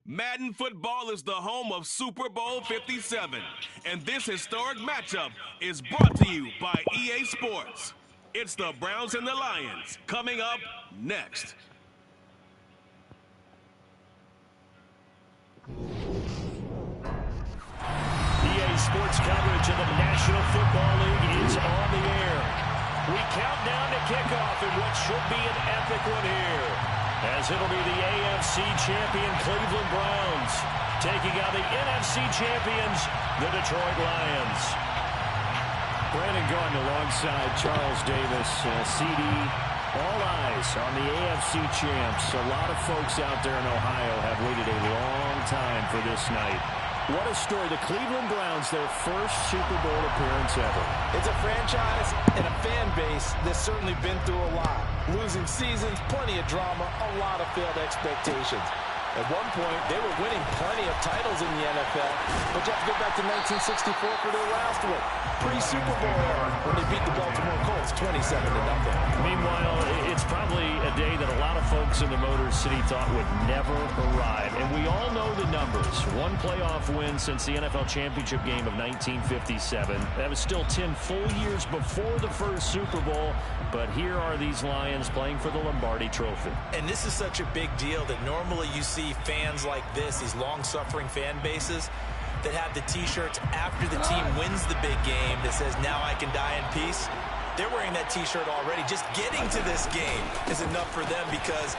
Madden Football is the home of Super Bowl 57, and this historic matchup is brought to you by EA Sports. It's the Browns and the Lions coming up next. EA Sports coverage of the National Football League is on the air. We count down to kickoff in what should be an epic one here, as it'll be the AFC champion Cleveland Browns taking out the NFC champions, the Detroit Lions. Brandon Gaudin alongside Charles Davis, CD. All eyes on the AFC champs. A lot of folks out there in Ohio have waited a long time for this night. What a story. The Cleveland Browns, their first Super Bowl appearance ever. It's a franchise and a fan base that's certainly been through a lot. Losing seasons, plenty of drama, a lot of failed expectations. At one point, they were winning plenty of titles in the NFL, but you have to go back to 1964 for their last one. Pre-Super Bowl era, when they beat the Baltimore Colts 27-0. Meanwhile, it's probably a day that a lot of folks in the Motor City thought would never arrive. And we all know the numbers. One playoff win since the NFL championship game of 1957. That was still 10 full years before the first Super Bowl. But here are these Lions playing for the Lombardi Trophy. And this is such a big deal that normally you see fans like this, these long-suffering fan bases, that have the T-shirts after the team wins the big game that says, "Now I can die in peace." They're wearing that T-shirt already. Just getting to this game is enough for them because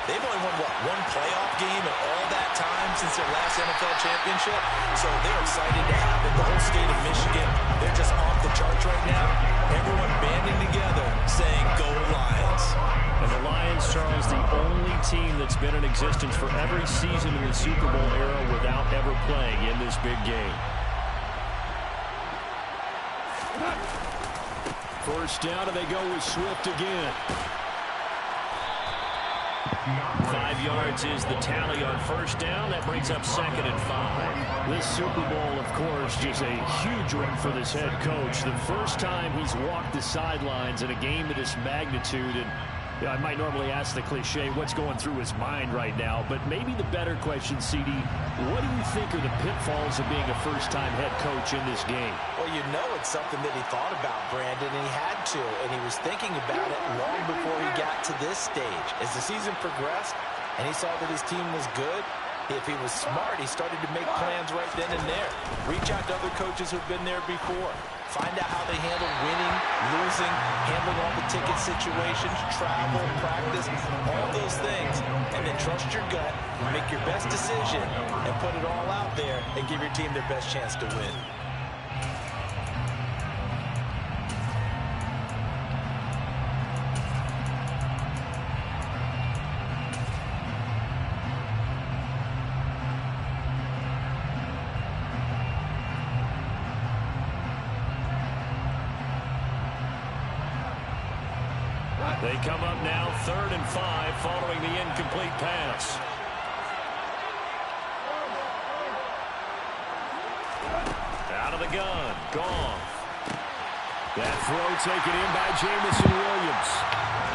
they've only won, one playoff game in all that time since their last NFL championship. So they're excited to have it. The whole state of Michigan, they're just off the charts right now. Everyone banding together saying, "Go Lions." And the Lions, Charles, the only team that's been in existence for every season in the Super Bowl era without ever playing in this big game. First down, and they go with Swift again. 5 yards is the tally on first down. That brings up 2nd and 5. This Super Bowl, of course, just a huge one for this head coach. The first time he's walked the sidelines in a game of this magnitude. And I might normally ask the cliche, what's going through his mind right now? But maybe the better question, CD, what do you think are the pitfalls of being a first-time head coach in this game? Well, you know it's something that he thought about, Brandon, and he had to. And he was thinking about it long before he got to this stage. As the season progressed and he saw that his team was good, if he was smart, he started to make plans right then and there. Reach out to other coaches who've been there before. Find out how they handle winning, losing, handling all the ticket situations, travel, practice, all those things. And then trust your gut, make your best decision, and put it all out there and give your team their best chance to win. They come up now 3rd and 5 following the incomplete pass. Out of the gun. Gone. That throw taken in by Jamison Williams.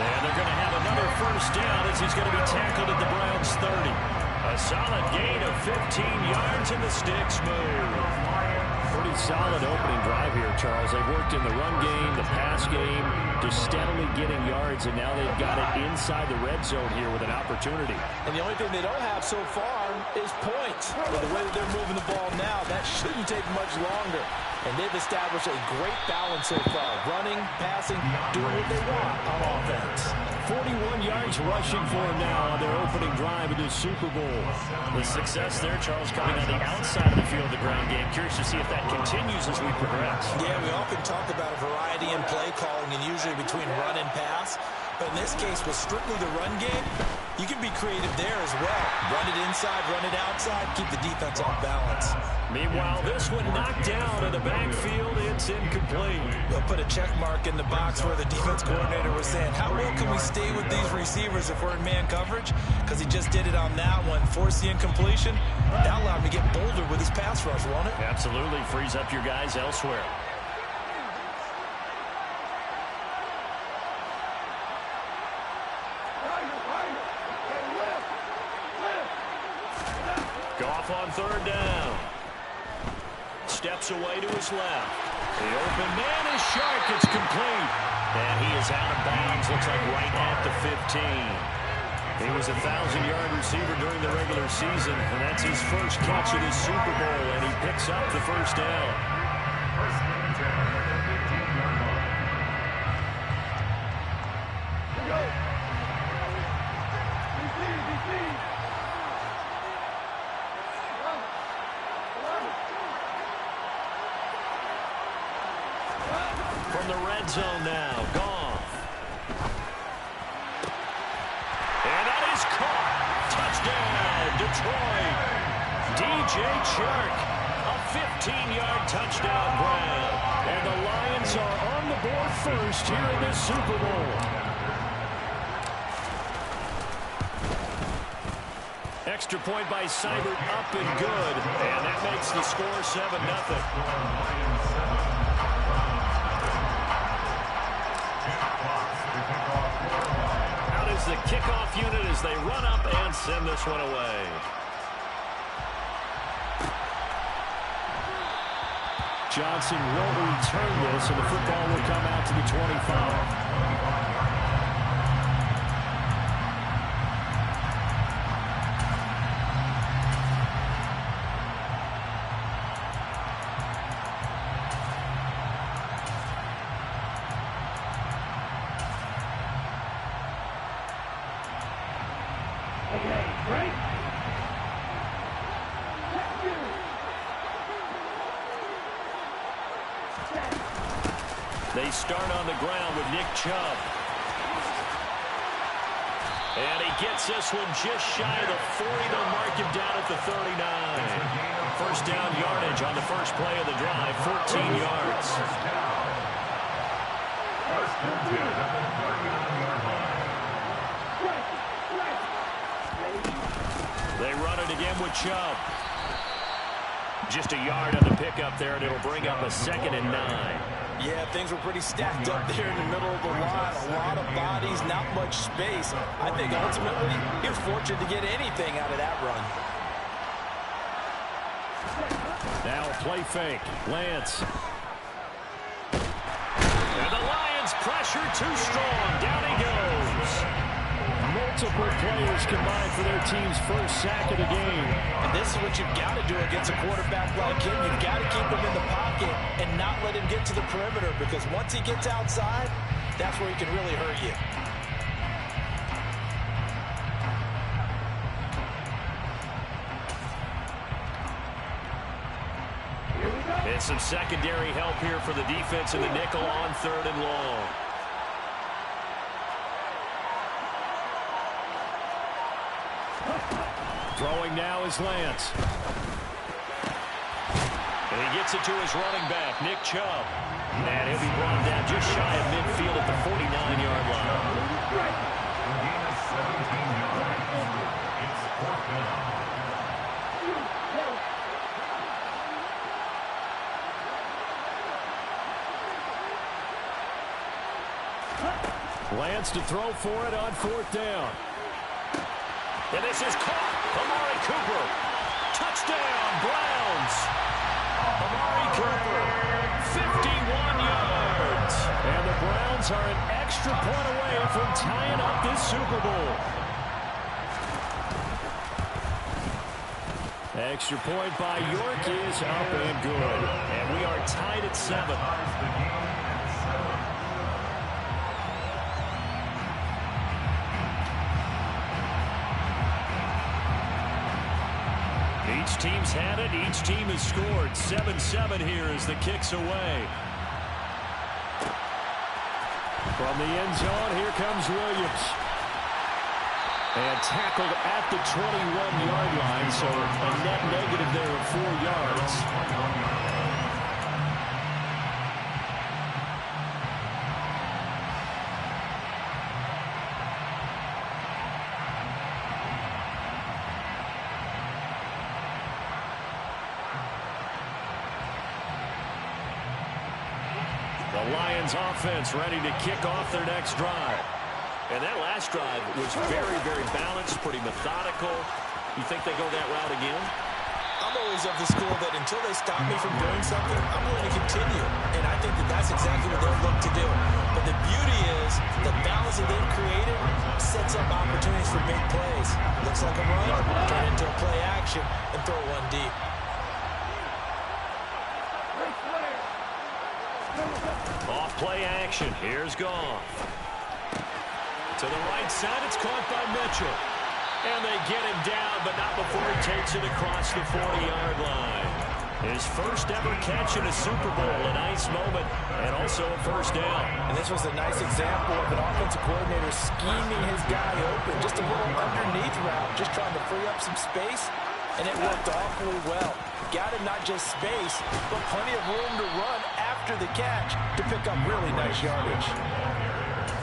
And they're going to have another first down as he's going to be tackled at the Browns 30. A solid gain of 15 yards and the sticks move. Pretty solid opening drive here, Charles. They've worked in the run game, the pass game, just steadily getting yards, and now they've got it inside the red zone here with an opportunity. And the only thing they don't have so far is points. But the way that they're moving the ball now, that shouldn't take much longer. And they've established a great balance so far. Running, passing, doing what they want on offense. 41 yards rushing for him now on their opening drive of this Super Bowl. The success there, Charles, coming on the outside of the field, the ground game. Curious to see if that continues as we progress. Yeah, we often talk about a variety in play calling and usually between run and pass. But in this case, with strictly the run game, you can be creative there as well. Run it inside, run it outside, keep the defense off balance. Meanwhile, this one knocked down in the backfield. It's incomplete. They'll put a check mark in the box where the defense coordinator was saying, how well can we stay with these receivers if we're in man coverage? Because he just did it on that one. Force the incompletion. That allowed him to get bolder with his pass rush, won't it? Absolutely. Frees up your guys elsewhere. third down. Steps away to his left. The open man is Shark. It's complete. And he is out of bounds. Looks like right at the 15. He was a 1,000-yard receiver during the regular season, and that's his first catch of the Super Bowl, and he picks up the first down. From the red zone now, Goff. And that is caught. Touchdown, Detroit. DJ Chark, a 15-yard touchdown grab. And the Lions are on the board first here in this Super Bowl. Extra point by Seibert, up and good. And that makes the score 7-0. The kickoff unit as they run up and send this one away. Johnson will return this, and the football will come out to the 25. They start on the ground with Nick Chubb. And he gets this one just shy of the 40. They'll mark him down at the 39. First down yardage on the first play of the drive, 14 yards. They run it again with Chubb. Just a yard on the pickup there, and it'll bring up a 2nd and 9. Yeah, things were pretty stacked up there in the middle of the line. A lot of bodies, not much space. I think ultimately he was fortunate to get anything out of that run. Now a play fake. Lance. And the Lions pressure too strong. Down he goes. Multiple players combined for their team's first sack of the game. And this is what you've got to do against a quarterback like him. You've got to keep him in the pocket and not let him get to the perimeter, because once he gets outside, that's where he can really hurt you. And some secondary help here for the defense in the nickel on 3rd and long. Throwing now is Lance. And he gets it to his running back, Nick Chubb. And he'll be brought down just shy of midfield at the 49-yard line. Lance to throw for it on 4th down. And this is caught. Amari Cooper. Touchdown, Browns. Amari Cooper, 51 yards. And the Browns are an extra point away from tying up this Super Bowl. Extra point by York is up and good. And we are tied at 7. Each team's had it. Each team has scored. 7-7 here as the kick's away. From the end zone, here comes Williams. And tackled at the 21-yard line, so a net negative there of 4 yards. The Lions offense ready to kick off their next drive. And that last drive was very, very balanced, pretty methodical. You think they go that route again? I'm always of the school that until they stop me from doing something, I'm going to continue. And I think that that's exactly what they'll look to do. But the beauty is the balance that they've created sets up opportunities for big plays. Looks like a run, turn into a play action, and throw one deep. Off play action. Here's Goff. To the right side, it's caught by Mitchell. And they get him down, but not before he takes it across the 40-yard line. His first ever catch in a Super Bowl, a nice moment, and also a first down. And this was a nice example of an offensive coordinator scheming his guy open. Just a little underneath route, just trying to free up some space, and it worked awfully well. Got him not just space, but plenty of room to run after the catch to pick up really nice yardage.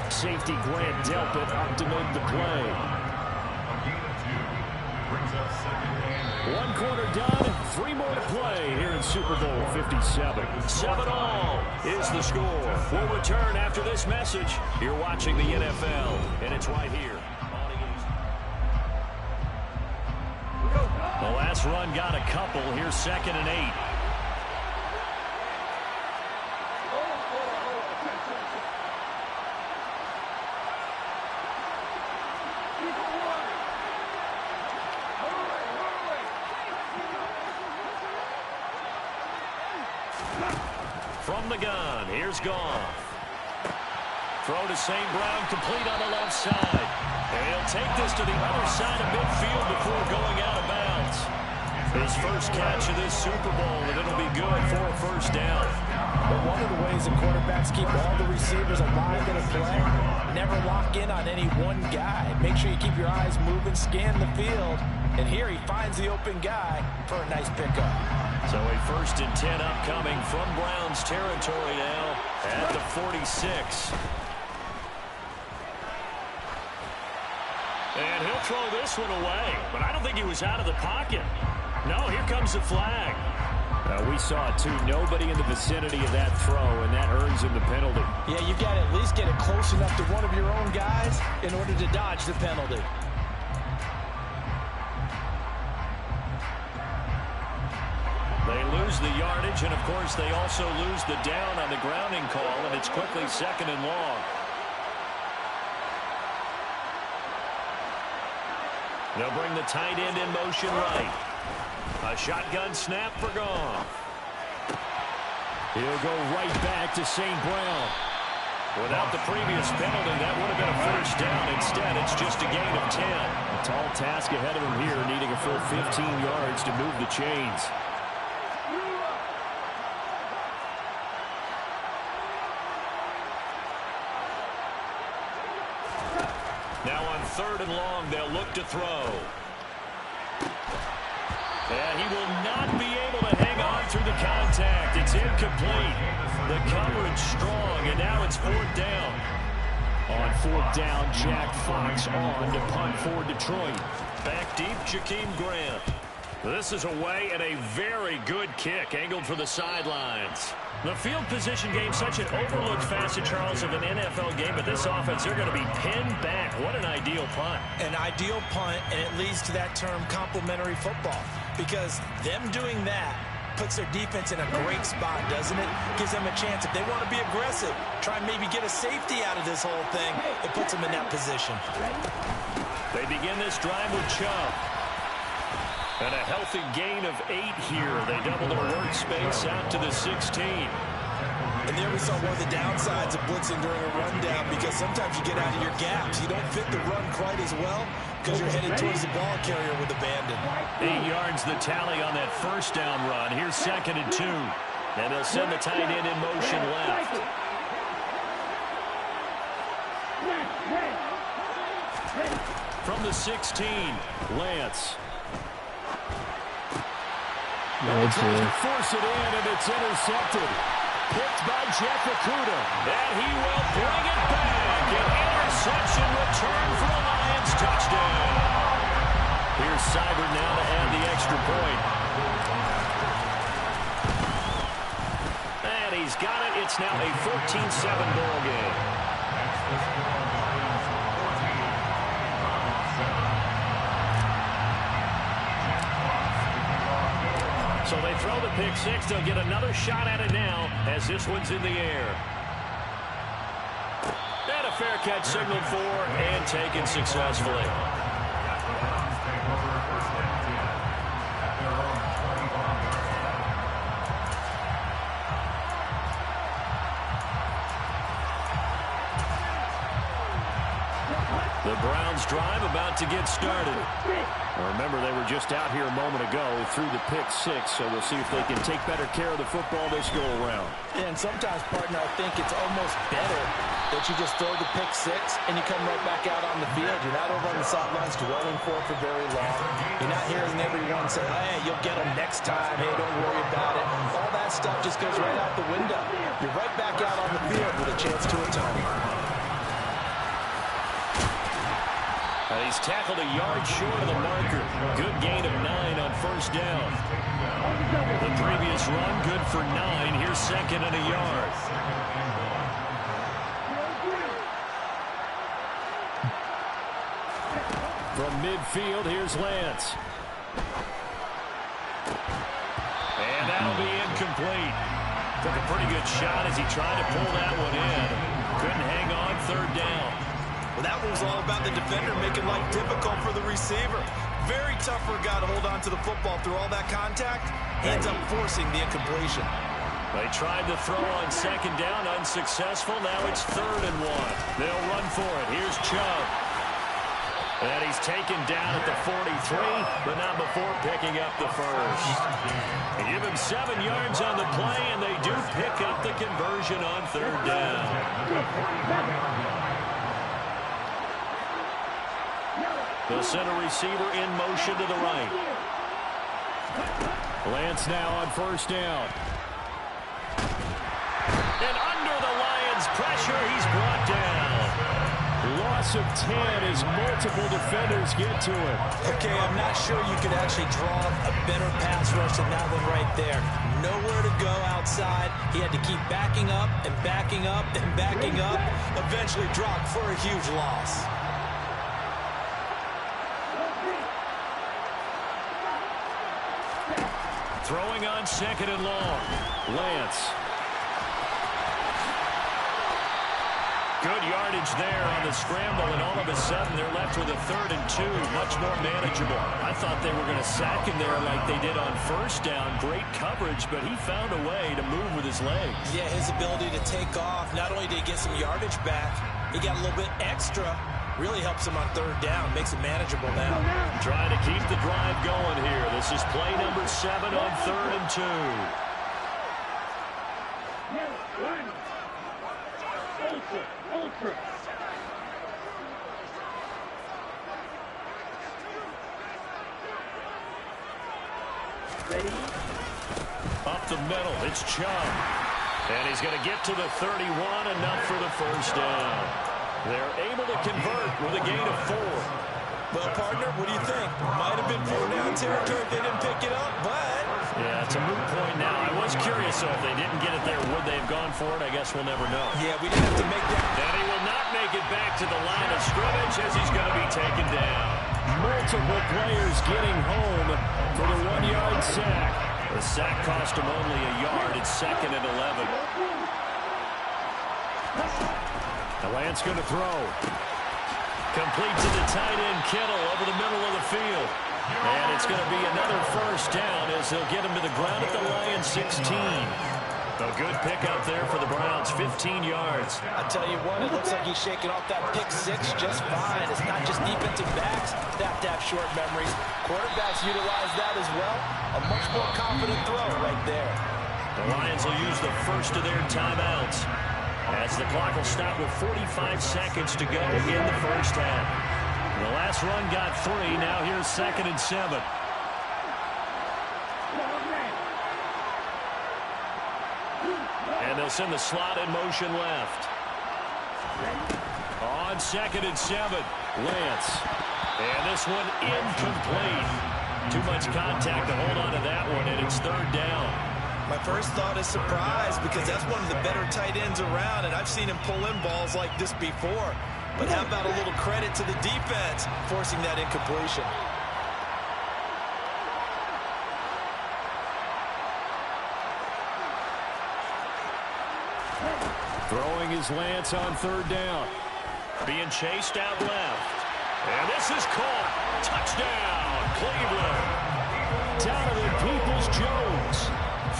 Safety Grant Delpit up to make the play. 1 quarter done, 3 more to play here in Super Bowl 57. 7-all is the score. We'll return after this message. You're watching the NFL, and it's right here. The last run got a couple. Here's 2nd and 8. From the gun, here's Goff. Throw to St. Brown, complete on the left side. And he'll take this to the other side of midfield before going out of bounds. His first catch of this Super Bowl, and it'll be good for a first down. But one of the ways that quarterbacks keep all the receivers alive in a play, never lock in on any one guy. Make sure you keep your eyes moving, scan the field. And here he finds the open guy for a nice pickup. So a 1st and 10 upcoming from Browns territory now at the 46. And he'll throw this one away, but I don't think he was out of the pocket. No, here comes the flag. We saw it too. Nobody in the vicinity of that throw, and that earns him the penalty. Yeah, you've got to at least get it close enough to one of your own guys in order to dodge the penalty. They lose the yardage, and of course they also lose the down on the grounding call, and it's quickly 2nd and long. They'll bring the tight end in motion right. A shotgun snap for Goff. He'll go right back to St. Brown. Without the previous penalty, that would have been a first down. Instead, it's just a gain of 10. A tall task ahead of him here, needing a full 15 yards to move the chains. Now on 3rd and long, they'll look to throw. And he will not be able to hang on through the contact. It's incomplete. The coverage strong, and now it's 4th down. On 4th down, Jack Fox on to punt for Detroit. Back deep, Jakeem Grant. This is away and a very good kick, angled for the sidelines. The field position game, such an overlooked facet, Charles, of an NFL game, but this offense, they're going to be pinned back. What an ideal punt. An ideal punt, and it leads to that term complementary football, because them doing that puts their defense in a great spot, doesn't it? Gives them a chance. If they want to be aggressive, try and maybe get a safety out of this whole thing, it puts them in that position. They begin this drive with Chubb. And a healthy gain of 8 here. They double their workspace out to the 16. And there we saw one of the downsides of blitzing during a rundown, because sometimes you get out of your gaps. You don't fit the run quite as well because you're headed towards the ball carrier with abandon. 8 yards the tally on that first down run. Here's 2nd and 2. And they'll send the tight end in motion left. From the 16, Lance. Tries to force it in, and it's intercepted. Picked by Jeff Okudah. And he will bring it back. An interception return for a Lions touchdown. Here's Cyber now to add the extra point. And he's got it. It's now a 14-7 ball game. So they throw the pick six. They'll get another shot at it now as this one's in the air. And a fair catch signaled for and taken successfully. The Browns drive about to get started. Remember, they were just out here a moment ago through the pick six, so we'll see if they can take better care of the football this go-around. And sometimes, partner, I think it's almost better that you just throw the pick six and you come right back out on the field. You're not over on the sidelines dwelling for it for very long. You're not hearing everyone say, hey, you'll get them next time. Hey, don't worry about it. All that stuff just goes right out the window. You're right back out on the field with a chance to atone. He's tackled a yard short of the marker. Good gain of 9 on first down. The previous run, good for 9. Here's second and a yard. From midfield, here's Lance. And that'll be incomplete. Took a pretty good shot as he tried to pull that one in. Couldn't hang on, third down. Well, that one was all about the defender making life difficult for the receiver. Very tough for a guy to hold on to the football through all that contact. Ends up forcing the incompletion. They tried to throw on second down, unsuccessful. Now it's 3rd and 1. They'll run for it. Here's Chubb. And he's taken down at the 43, but not before picking up the first. They give him 7 yards on the play, and they do pick up the conversion on 3rd down. The center receiver in motion to the right. Lance now on first down. And under the Lions' pressure, he's brought down. Loss of 10 as multiple defenders get to him. Okay, I'm not sure you could actually draw a better pass rush than that one right there. Nowhere to go outside. He had to keep backing up and backing up and backing up. Eventually dropped for a huge loss. Throwing on second and long. Lance. Good yardage there on the scramble, and all of a sudden they're left with a 3rd and 2. Much more manageable. I thought they were going to sack him there like they did on first down. Great coverage, but he found a way to move with his legs. Yeah, his ability to take off. Not only did he get some yardage back, he got a little bit extra. Really helps him on 3rd down. Makes it manageable now. Trying to keep the drive going here. This is play number 7 on 3rd and 2. Ready? Up the middle, it's Chubb. And he's going to get to the 31, enough for the first down. They're able to convert with a gain of 4. Well, partner, what do you think? Might have been 4-down territory if they didn't pick it up, but... Yeah, it's a moot point now. I was curious, so if they didn't get it there, would they have gone for it? I guess we'll never know. Yeah, we didn't have to make that. And he will not make it back to the line of scrimmage as he's going to be taken down. Multiple players getting home for the 1-yard sack. The sack cost him only a yard. It's 2nd and 11. The Lance going to throw. Complete to the tight end, Kittle, over the middle of the field. And it's going to be another first down as they'll get him to the ground at the Lions 16. A good pickup there for the Browns, 15 yards. I tell you what, it looks like he's shaking off that pick six just fine. It's not just defensive backs that have short memories. Quarterbacks utilize that as well. A much more confident throw right there. The Lions will use the first of their timeouts as the clock will stop with 45 seconds to go in the first half. The last run got 3. Now here's 2nd and 7. And they'll send the slot in motion left. On 2nd and 7, Lance. And this one incomplete. Too much contact to hold on to that one, and it's 3rd down. My first thought is surprise because that's one of the better tight ends around, and I've seen him pull in balls like this before. But how about a little credit to the defense forcing that incompletion? Throwing his lance on third down. Being chased out left. And this is caught. Touchdown, Cleveland. Donovan Peoples-Jones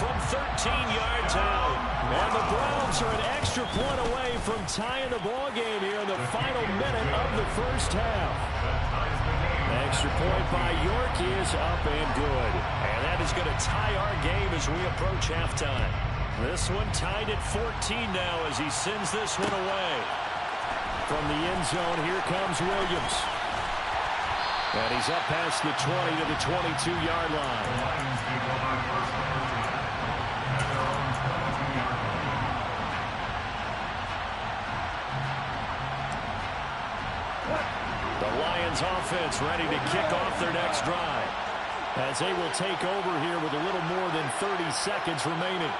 from 13 yards out. And the Browns are an extra point away from tying the ball game here in the final minute of the first half. Extra point by York is up and good. And that is going to tie our game as we approach halftime. This one tied at 14 now as he sends this one away. From the end zone, here comes Williams. And he's up past the 20 to the 22-yard line. The Lions offense ready to kick off their next drive as they will take over here with a little more than 30 seconds remaining.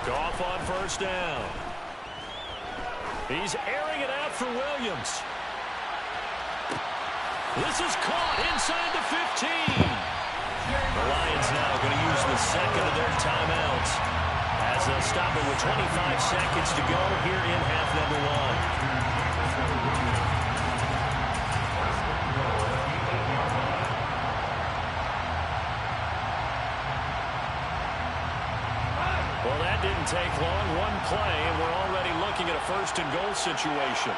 Goff on first down. He's airing it out for Williams. This is caught inside the 15. The Lions now going to use the second of their timeouts as they'll stop it with 25 seconds to go here in half number one. Well, that didn't take long. One play, and we're already looking at a first and goal situation.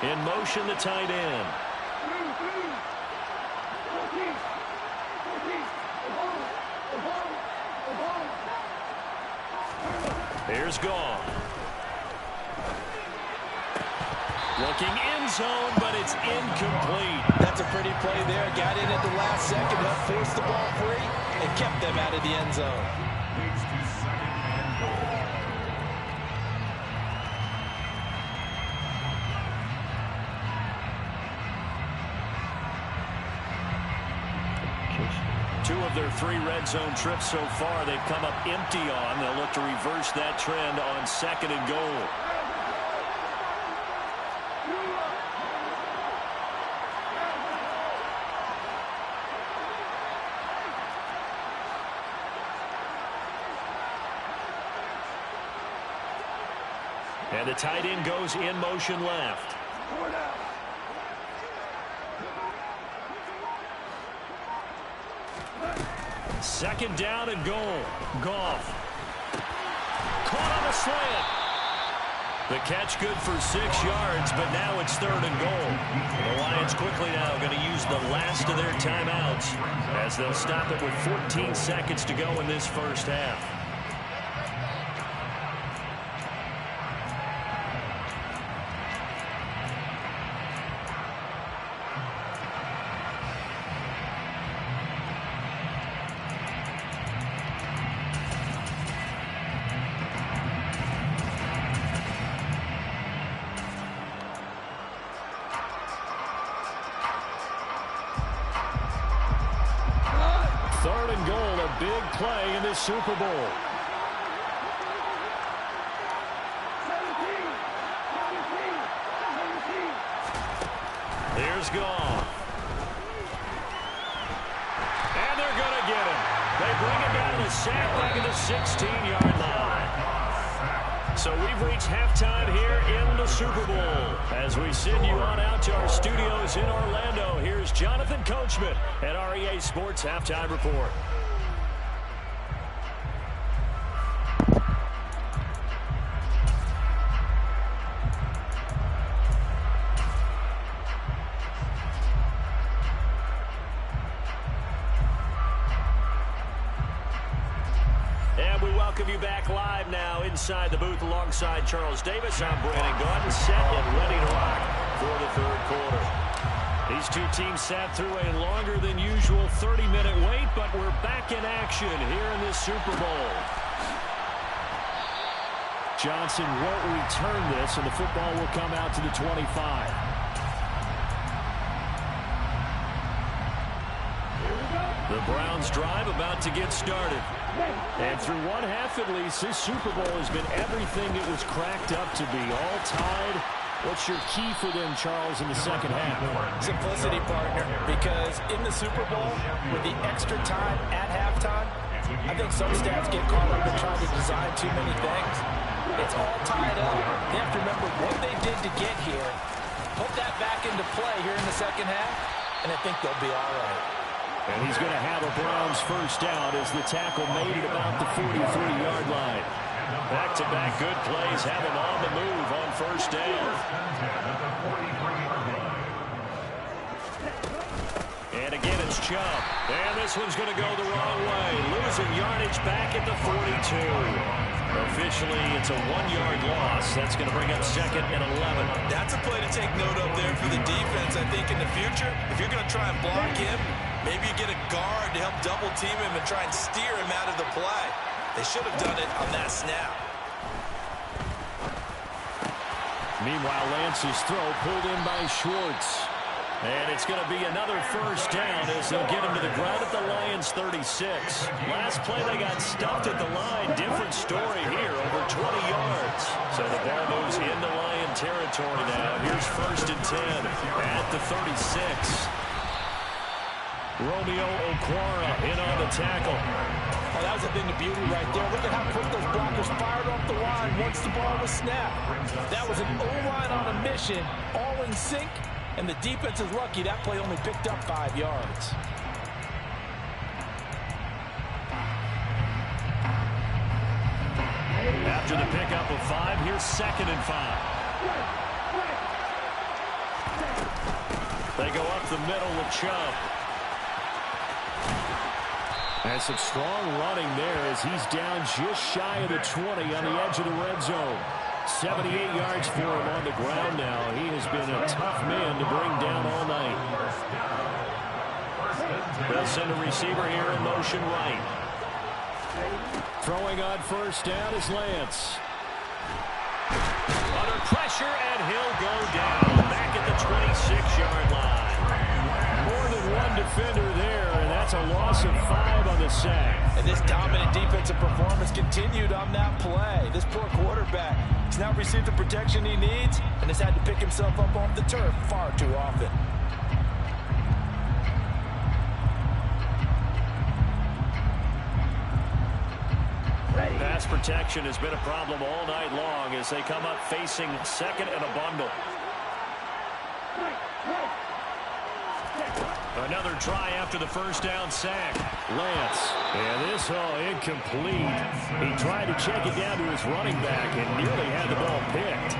In motion, the tight end. Here's Goff. Looking end zone, but it's incomplete. That's a pretty play there. Got in at the last second, helped force the ball free, and kept them out of the end zone. Two of their three red zone trips so far, they've come up empty on. They'll look to reverse that trend on second and goal. And the tight end goes in motion left. Second down and goal. Goff. Caught on a slant. The catch good for 6 yards, but now it's third and goal. The Lions quickly now going to use the last of their timeouts as they'll stop it with 14 seconds to go in this first half. Third and goal, a big play in this Super Bowl. Here's Goff. And they're going to get him. They bring him down to the sack back at the 16-yard line. So we've reached halftime here in the Super Bowl. As we send you on out to our studios in Orlando, here's Jonathan Coachman at our EA Sports Halftime Report. Welcome you back live now inside the booth alongside Charles Davis. I'm Brandon Gordon, set and ready to rock for the third quarter. These two teams sat through a longer than usual 30-minute wait, but we're back in action here in this Super Bowl. Johnson won't return this, and the football will come out to the 25. The Browns drive about to get started. And through one half at least, this Super Bowl has been everything it was cracked up to be. All tied What's your key for them, Charles, in the second half? Simplicity, partner, because in the Super Bowl, with the extra time at halftime, I think some staffs get caught up in trying to design too many things. It's all tied up. They have to remember what they did to get here, put that back into play here in the second half, and I think they'll be all right. And he's going to have a Browns first down as the tackle made it about the 43-yard line. Back-to-back good plays have him on the move on first down. And again, it's Chubb. And this one's going to go the wrong way. Losing yardage back at the 42. Officially, it's a 1-yard loss. That's going to bring up second and 11. That's a play to take note of there for the defense. I think in the future, if you're going to try and block him, maybe you get a guard to help double-team him and try and steer him out of the play. They should have done it on that snap. Meanwhile, Lance's throw pulled in by Schwartz. And it's going to be another first down as they'll get him to the ground at the Lions' 36. Last play, they got stuffed at the line. Different story here, over 20 yards. So the ball moves into Lion territory now. Here's first and 10 at the 36. Romeo Okwara in on the tackle. Oh, that was a thing of beauty right there. Look at how quick those blockers fired off the line once the ball was snapped. That was an O-line on a mission, all in sync, and the defense is lucky that play only picked up 5 yards. After the pickup of 5, here's second and 5. They go up the middle with Chubb. And some strong running there as he's down just shy of the 20 on the edge of the red zone. 78 yards for him on the ground now. He has been a tough man to bring down all night. They'll send a receiver here in motion right. Throwing on first down is Lance. Under pressure, and he'll go down back at the 26-yard line. More than one defender there, and that's a loss of 5 on the sack. And this dominant defensive performance continued on that play. This poor quarterback has not received the protection he needs and has had to pick himself up off the turf far too often. Pass protection has been a problem all night long as they come up facing second and a bundle. Another try after the first down sack. Lance. And this incomplete. He tried to check it down to his running back and nearly had the ball picked.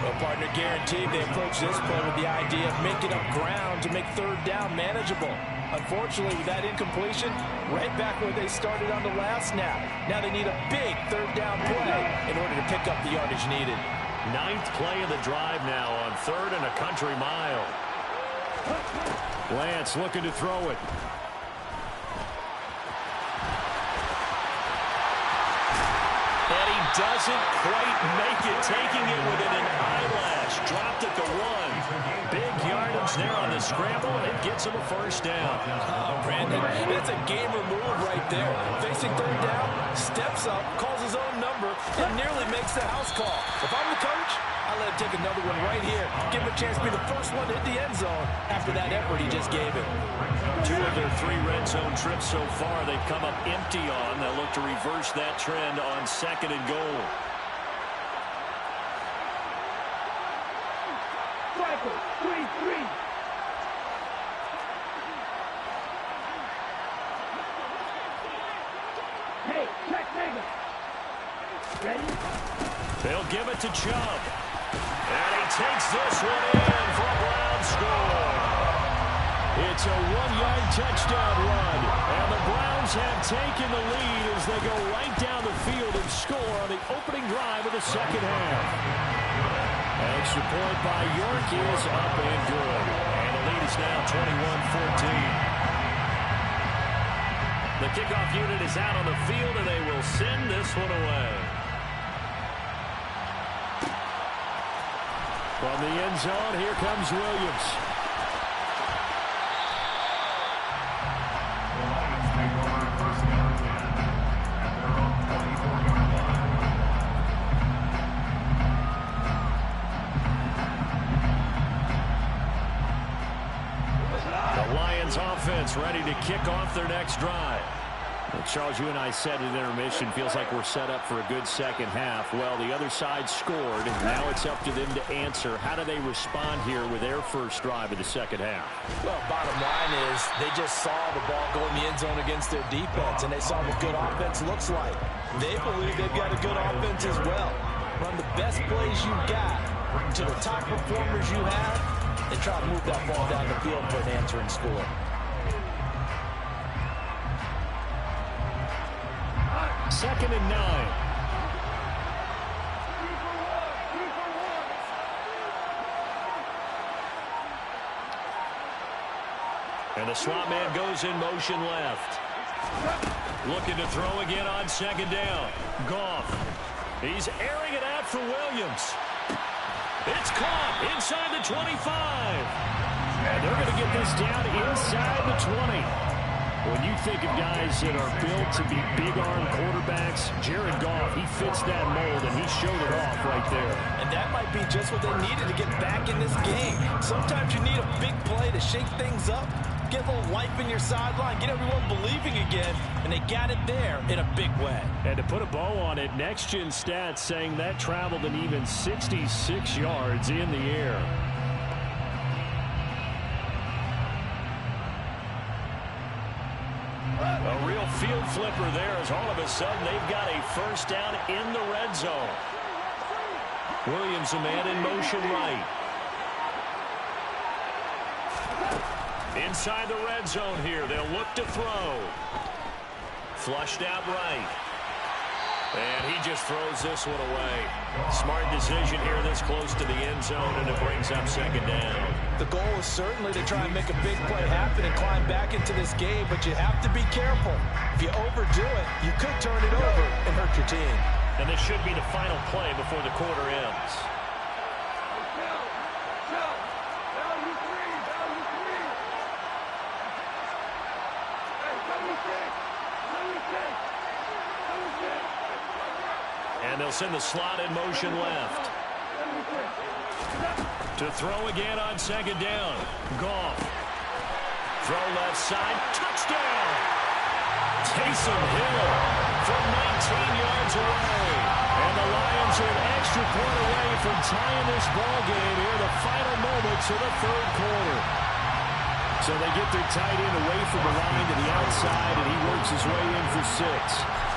Well, partner, guaranteed they approach this play with the idea of making up ground to make third down manageable. Unfortunately, with that incompletion, right back where they started on the last snap. Now they need a big third down play in order to pick up the yardage needed. 9th play of the drive now on 3rd and a country mile. Lance looking to throw it. And he doesn't quite make it, taking it within an eyelash. Dropped at the 1. Big yardage there on the scramble, and it gets him a first down. Oh, Brandon, that's a gamer move right there. Facing third down, steps up, calls his own number, and nearly makes the house call. If I'm the coach, I'll let him take another one right here. Give him a chance to be the first one to hit the end zone after that effort he just gave it. 2 of their 3 red zone trips so far they've come up empty on. They'll look to reverse that trend on 2nd and goal. Michael, 3-3. Hey, check Mega. Ready? They'll give it to Chubb. And he takes this one in for a Brown score. It's a 1-yard touchdown run. And the Browns have taken the lead as they go right down the field and score on the opening drive of the second half. Extra point by York is up and good. And the lead is now 21-14. The kickoff unit is out on the field, and they will send this one away. From the end zone, here comes Williams. Lions offense ready to kick off their next drive. Well, Charles, you and I said at intermission, feels like we're set up for a good second half. Well, the other side scored, and now it's up to them to answer. How do they respond here with their first drive of the second half? Well, bottom line is they just saw the ball go in the end zone against their defense, and they saw what good offense looks like. They believe they've got a good offense as well. Run the best plays you've got to the top performers you have, and try to move that ball down the field for an answering score. Second and 9. And the slot man goes in motion left. Looking to throw again on second down. Goff. He's airing it out for Williams. It's caught inside the 25. And they're going to get this down inside the 20. When you think of guys that are built to be big-arm quarterbacks, Jared Goff, he fits that mold, and he showed it off right there. And that might be just what they needed to get back in this game. Sometimes you need a big play to shake things up, get a little life in your sideline, get everyone believing again, and they got it there in a big way. And to put a bow on it, Next Gen Stats saying that traveled an even 66 yards in the air. A real field flipper there as all of a sudden they've got a first down in the red zone. Williams, a man in motion right. Inside the red zone here. They'll look to throw. Flushed out right. And he just throws this one away. Smart decision here this close to the end zone, and it brings up second down. The goal is certainly to try and make a big play happen and climb back into this game, but you have to be careful. If you overdo it, you could turn it over and hurt your team. And this should be the final play before the quarter ends. And they'll send the slot in motion left. To throw again on second down. Goff. Throw left side. Touchdown. Taysom Hill from 19 yards away. And the Lions are an extra point away from tying this ball game here, the final moments of the third quarter. So they get their tight end away from the line to the outside, and he works his way in for 6.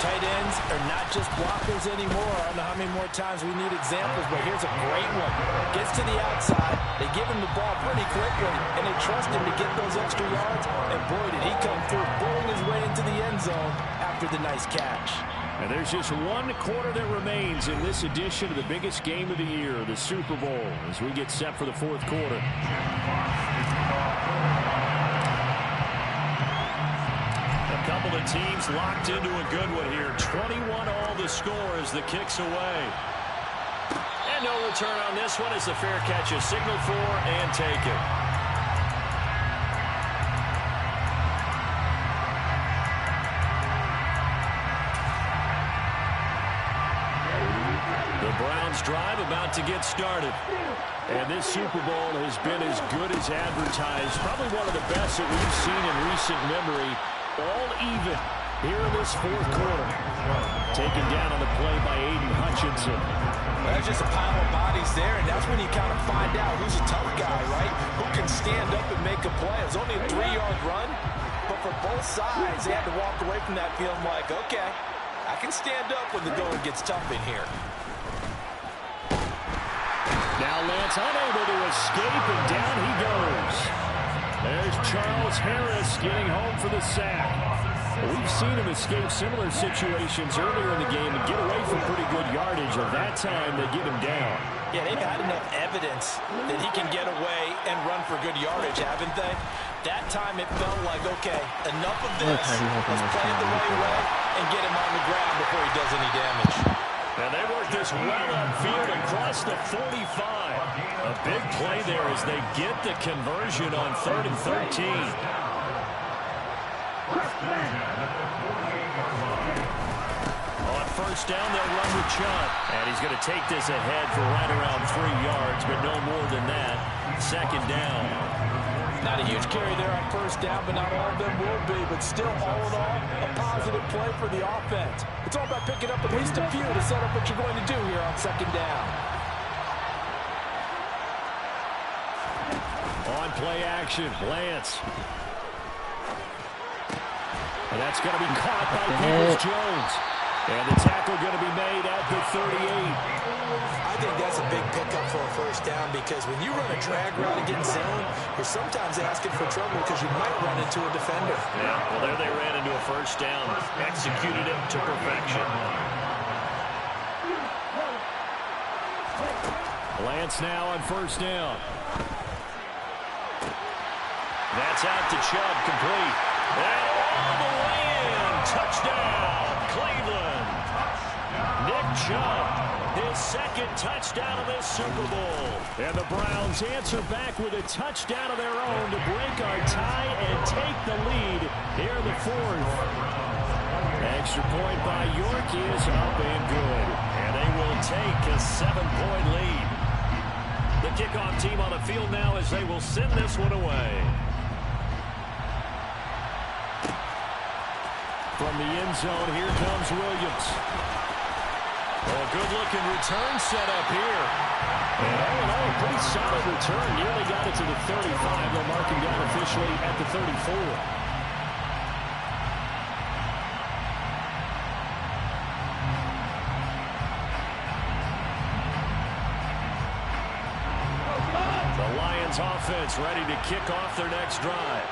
Tight ends are not just blockers anymore. I don't know how many more times we need examples, but here's a great one. Gets to the outside, they give him the ball pretty quickly, and they trust him to get those extra yards, and boy, did he come through, bulling his way into the end zone after the nice catch. And there's just one quarter that remains in this edition of the biggest game of the year, the Super Bowl, as we get set for the fourth quarter. A couple of teams locked into a good one here. 21-all the score as the kick's away. And no return on this one as the fair catch is signaled for and taken. The Browns drive about to get started. And this Super Bowl has been as good as advertised. Probably one of the best that we've seen in recent memory. All even here in this fourth quarter. Taken down on the play by Aiden Hutchinson. There's just a pile of bodies there, and that's when you kind of find out who's a tough guy, right? Who can stand up and make a play. It was only a 3-yard run, but for both sides, they had to walk away from that feeling like, okay, I can stand up when the going gets tough in here. Now Lance unable to escape, and down he goes. There's Charles Harris getting home for the sack. We've seen him escape similar situations earlier in the game and get away from pretty good yardage, and that time they get him down. Yeah, they've had enough evidence that he can get away and run for good yardage, haven't they? That time it felt like, okay, enough of this. Let's play it the right way and get him on the ground before he does any damage. And they work this well upfield across the 45. A big play there as they get the conversion on 3rd and 13. On first down, they'll run with Chubb. And he's going to take this ahead for right around 3 yards, but no more than that. Second down. Not a huge carry there on first down, but not all of them will be. But still, all in all, a positive play for the offense. It's all about picking up at least a few to set up what you're going to do here on second down. On play action, Lance. And that's going to be caught by Peoples-Jones. And the tackle going to be made at the 38. I think that's a big pickup for a first down because when you run a drag route against zone, you're sometimes asking for trouble because you might run into a defender. Yeah, well, there they ran into a first down. Executed it to perfection. Lance now on first down. That's out to Chubb, complete. And all the way in. Touchdown, Cleveland. Nick Chubb, his second touchdown of this Super Bowl. And the Browns answer back with a touchdown of their own to break our tie and take the lead here in the fourth. Extra point by York is up and good. And they will take a 7-point lead. The kickoff team on the field now as they will send this one away. From the end zone, here comes Williams. Oh, good-looking return set up here. And all in all, a pretty solid return. Nearly got it to the 35. They'll mark him down officially at the 34. The Lions offense ready to kick off their next drive.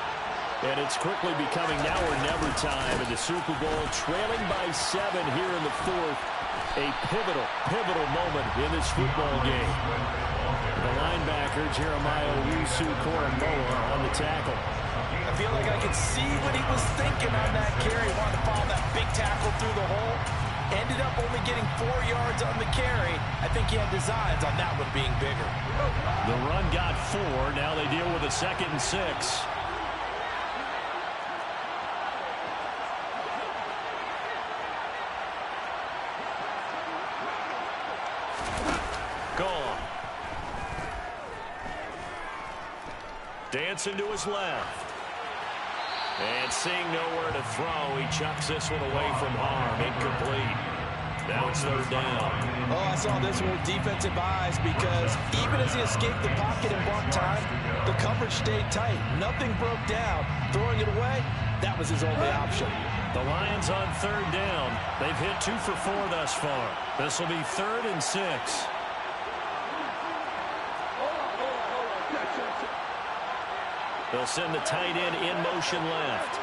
And it's quickly becoming now or never time in the Super Bowl, trailing by 7 here in the fourth. A pivotal moment in this football game. The linebacker, Jeremiah Owusu-Koramoah, on the tackle. I feel like I could see what he was thinking on that carry. He wanted to follow that big tackle through the hole. Ended up only getting 4 yards on the carry. I think he had designs on that one being bigger. The run got 4. Now they deal with a 2nd and 6. Gone. Dancing to his left. And seeing nowhere to throw, he chucks this one away from harm. Incomplete. Now it's 3rd down. Oh, I saw this one with defensive eyes because even as he escaped the pocket and bought time, the coverage stayed tight. Nothing broke down. Throwing it away, that was his only option. The Lions on 3rd down. They've hit 2 for 4 thus far. This will be 3rd and 6. They'll send the tight end in motion left.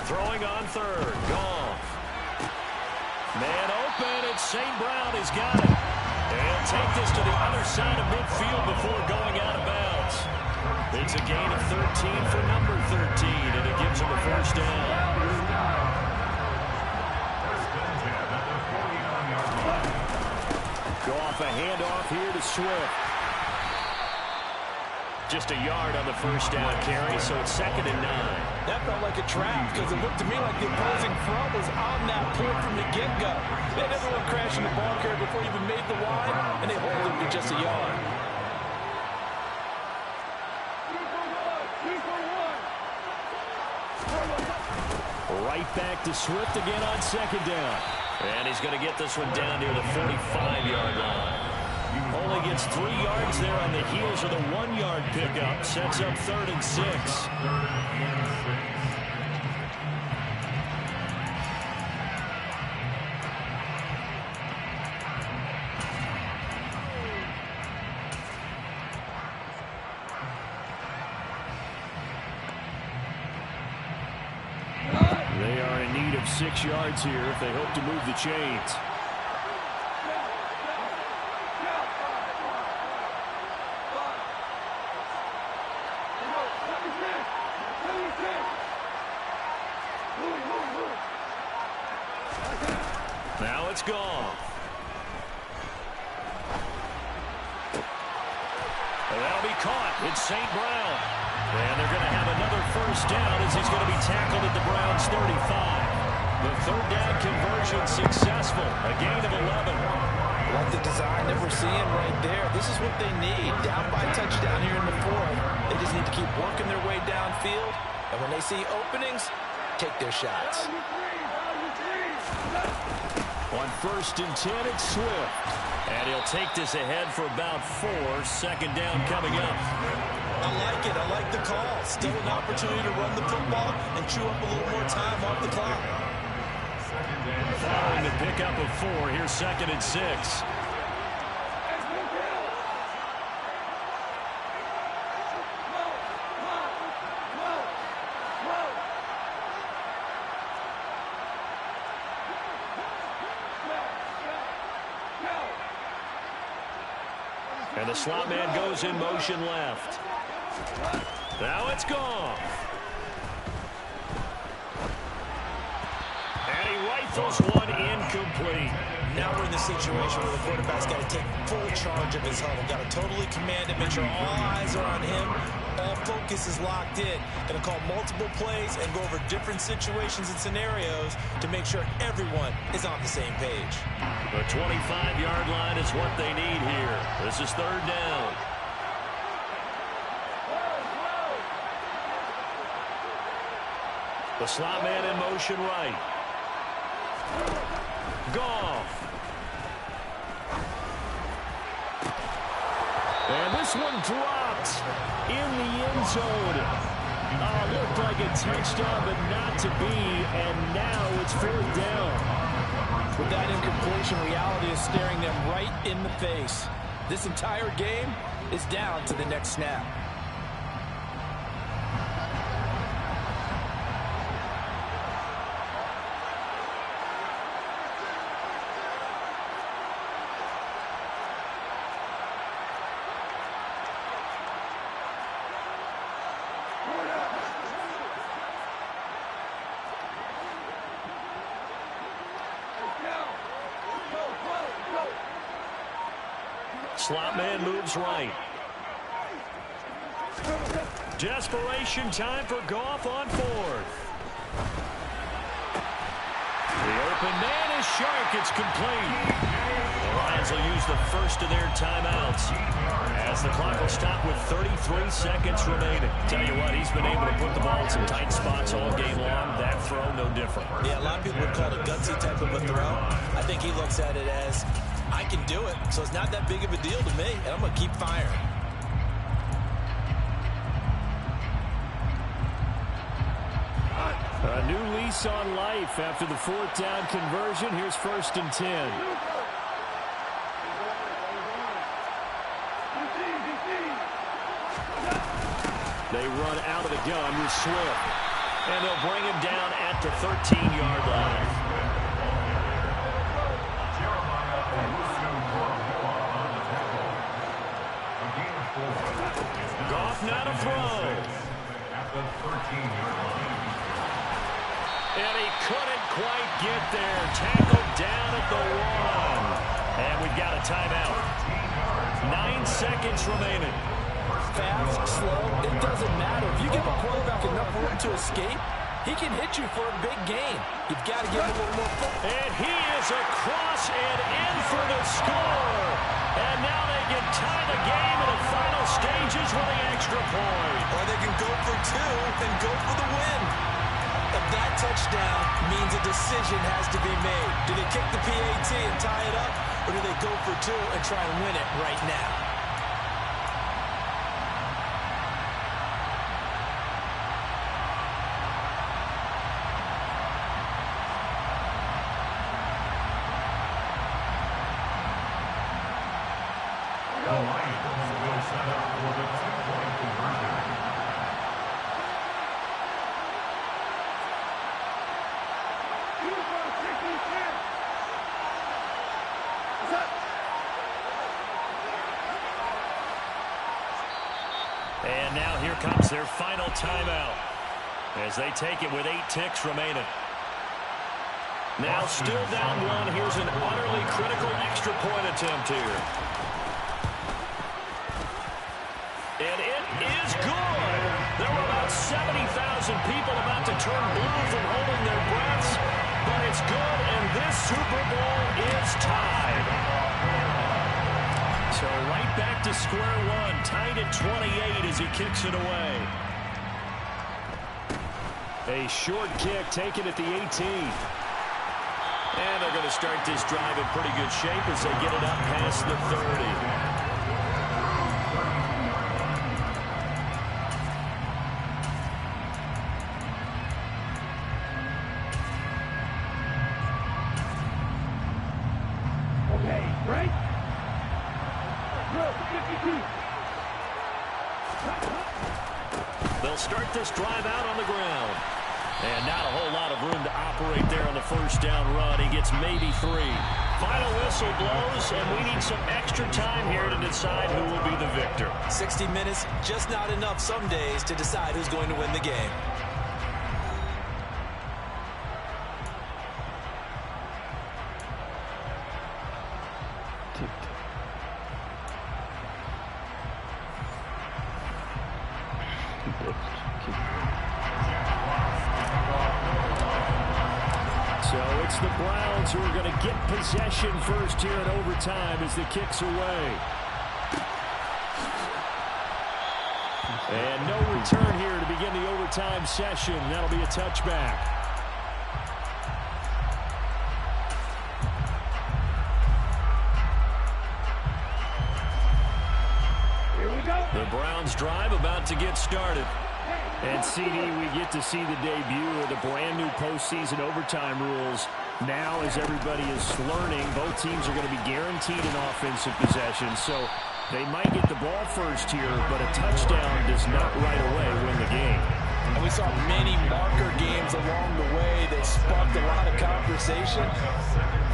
Throwing on 3rd. Goff. Man open. It's St. Brown. He's got it. And take this to the other side of midfield before going out of bounds. It's a gain of 13 for number 13, and it gives him a first down. Goff a handoff here to Swift. Just a yard on the first down carry, so it's 2nd and 9. That felt like a trap because it looked to me like the opposing front was on that point from the get-go. They had everyone crashing the ball carrier before he even made the line, and they hold him to just a yard. Right back to Swift again on 2nd down. And he's going to get this one down near the 45-yard line. Only gets 3 yards there on the heels of the 1-yard pickup. Sets up 3rd and 6. They are in need of 6 yards here if they hope to move the chains. Now it's gone. And that'll be caught. It's St. Brown. And they're going to have another first down as he's going to be tackled at the Browns' 35. The 3rd down conversion successful. A gain of 11. Like the design that we're seeing right there. This is what they need. Down by a touchdown here in the fourth. They just need to keep working their way downfield. And when they see openings, take their shots. On 1st and 10, it's Swift. And he'll take this ahead for about 4. 2nd down coming up. I like it. I like the call. Still an opportunity to run the football and chew up a little more time off the clock. Following the pickup of 4, here's 2nd and 6. And the slot man goes in motion left. Now it's gone. And he rifles one incomplete. Now we're in the situation where the quarterback's got to take full charge of his huddle. Got to totally command it, make sure all eyes are on him. All focus is locked in. Going to call multiple plays and go over different situations and scenarios to make sure everyone is on the same page. The 25-yard line is what they need here. This is 3rd down. The slot man in motion right. Goff. And this one dropped in the end zone. Looked like a touchdown, but not to be. And now it's 4th down. With that incompletion, reality is staring them right in the face. This entire game is down to the next snap. Slot man moves right. Desperation time for Goff on 4th. The open man is Shark. It's complete. The Lions will use the first of their timeouts as the clock will stop with 33 seconds remaining. Tell you what, he's been able to put the ball in some tight spots all game long. That throw, no different. Yeah, a lot of people would call it a gutsy type of a throw. I think he looks at it as, I can do it, so it's not that big of a deal to me, and I'm going to keep firing. A new lease on life after the 4th down conversion. Here's 1st and 10. They run out of the gun with Swift, and they'll bring him down at the 13-yard line. Goff not a throw. And he couldn't quite get there. Tackled down at the 1. And we've got a timeout. 9 seconds remaining. Fast, slow, it doesn't matter. If you give a quarterback enough room to escape, he can hit you for a big gain. You've got to give him a little more focus. And he is across and in for the score. And now they can tie the game in the final stages with the extra point. Or they can go for 2 and go for the win. If that touchdown means a decision has to be made. Do they kick the PAT and tie it up? Or do they go for 2 and try and win it right now? And now here comes their final timeout as they take it with 8 ticks remaining. Now still down 1. Here's an utterly critical extra point attempt here. And it is good. There were about 70,000 people about to turn blue from holding their breaths. But it's good, and this Super Bowl is tied. So right back to square one, tied at 28 as he kicks it away. A short kick taken at the 18. And they're going to start this drive in pretty good shape as they get it up past the 30. They'll start this drive out on the ground. And not a whole lot of room to operate there on the first down run. He gets maybe 3. Final whistle blows, and we need some extra time here to decide who will be the victor. 60 minutes, just not enough some days to decide who's going to win the game. So it's the Browns who are going to get possession first here in overtime as the kick's away. And no return here to begin the overtime session. That'll be a touchback. Here we go. The Browns drive about to get started. And, CD, we get to see the debut of the brand-new postseason overtime rules. Now, as everybody is learning, both teams are going to be guaranteed an offensive possession. So they might get the ball first here, but a touchdown does not right away win the game. And we saw many marker games along the way that sparked a lot of conversation.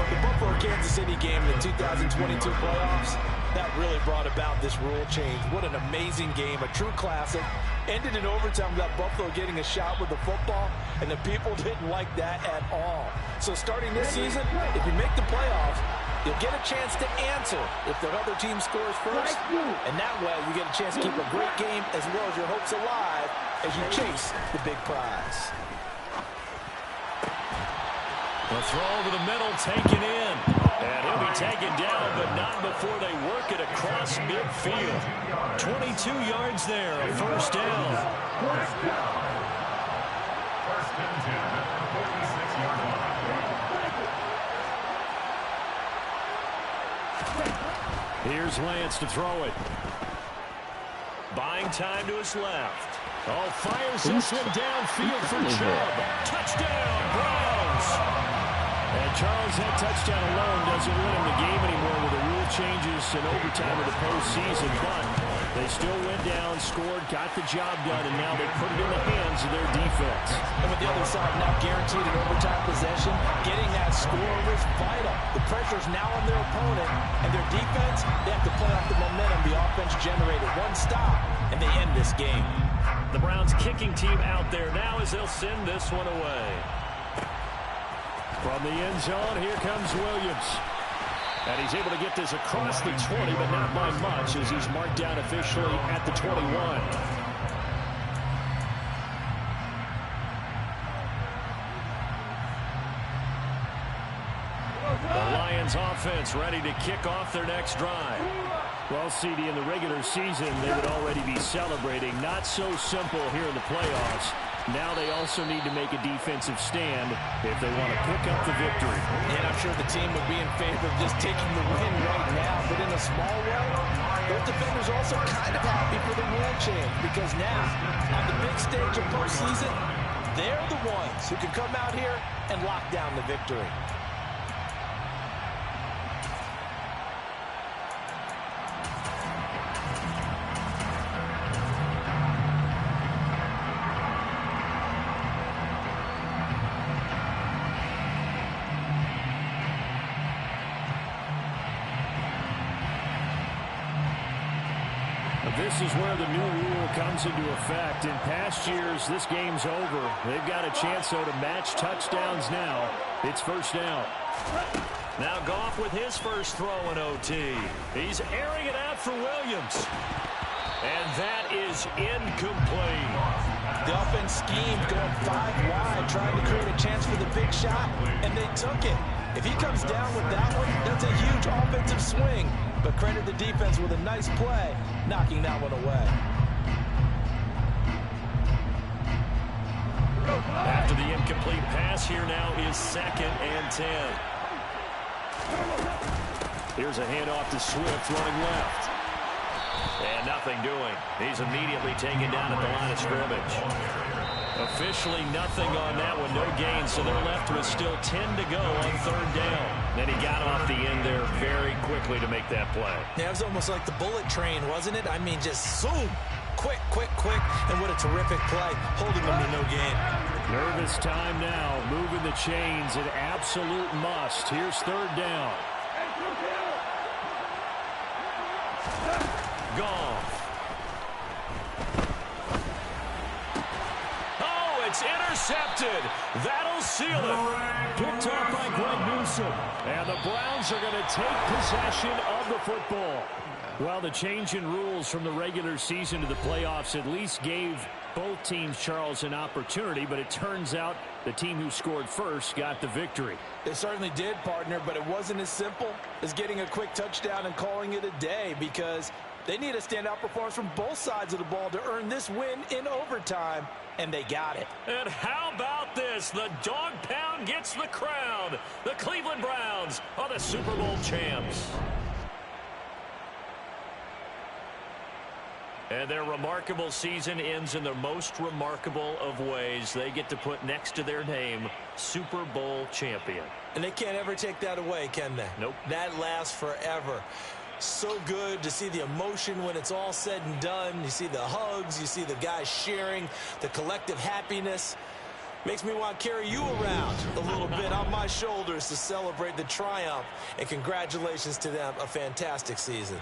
But the Buffalo-Kansas City game in the 2022 playoffs, that really brought about this rule change. What an amazing game, a true classic. Ended in overtime without Buffalo getting a shot with the football, and the people didn't like that at all. So starting this season, if you make the playoffs, you'll get a chance to answer if the other team scores first. And that way, you get a chance to keep a great game as well as your hopes alive as you chase the big prize. The throw over the middle, taken in. And he'll be taken down, but not before they work it across midfield. 22 yards there, a first down. Here's Lance to throw it. Buying time to his left. Oh, fires this one downfield for Chubb. Touchdown, Browns! And Charles, that touchdown alone doesn't win him the game anymore with the rule changes and overtime of the postseason. But they still went down, scored, got the job done, and now they put it in the hands of their defense. And with the other side now guaranteed an overtime possession, getting that score was vital. The pressure's now on their opponent, and their defense, they have to play off the momentum the offense generated. One stop, and they end this game. The Browns kicking team out there now as they'll send this one away. From the end zone, here comes Williams. And he's able to get this across the 20, but not by much as he's marked down officially at the 21. The Lions offense ready to kick off their next drive. Well, CD, in the regular season, they would already be celebrating. Not so simple here in the playoffs. Now they also need to make a defensive stand if they want to pick up the victory. And I'm sure the team would be in favor of just taking the win right now. But in a small way, those defenders also kind of happy for the rule change. Because now, on the big stage of postseason, they're the ones who can come out here and lock down the victory. This is where the new rule comes into effect. In past years, this game's over. They've got a chance, though, to match touchdowns now. It's first down. Now Goff with his first throw in OT. He's airing it out for Williams. And that is incomplete. The offense schemed going 5 wide, trying to create a chance for the big shot, and they took it. If he comes down with that one, that's a huge offensive swing. But credit the defense with a nice play, knocking that one away. After the incomplete pass, here now is 2nd and 10. Here's a handoff to Swift running left. And nothing doing. He's immediately taken down at the line of scrimmage. Officially nothing on that one, no gain, so they're left with still 10 to go on 3rd down. And he got off the end there very quickly to make that play. Yeah, it was almost like the bullet train, wasn't it? I mean, just zoom. Quick, quick, quick. And what a terrific play, holding them to no gain. Nervous time now, moving the chains, an absolute must. Here's 3rd down. Gone. Oh, it's intercepted. That'll seal it. Picked off by Greg Newsome. And the Browns are going to take possession of the football. Well, the change in rules from the regular season to the playoffs at least gave both teams, Charles, an opportunity, but it turns out the team who scored first got the victory. They certainly did, partner, but it wasn't as simple as getting a quick touchdown and calling it a day, because they need a standout performance from both sides of the ball to earn this win in overtime, and they got it. And how about this? The dog pound gets the crown. The Cleveland Browns are the Super Bowl champs. And their remarkable season ends in the most remarkable of ways. They get to put next to their name, Super Bowl champion. And they can't ever take that away, can they? Nope. That lasts forever. So good to see the emotion when it's all said and done. You see the hugs, you see the guys sharing, the collective happiness. Makes me want to carry you around a little bit on my shoulders to celebrate the triumph. And congratulations to them, a fantastic season.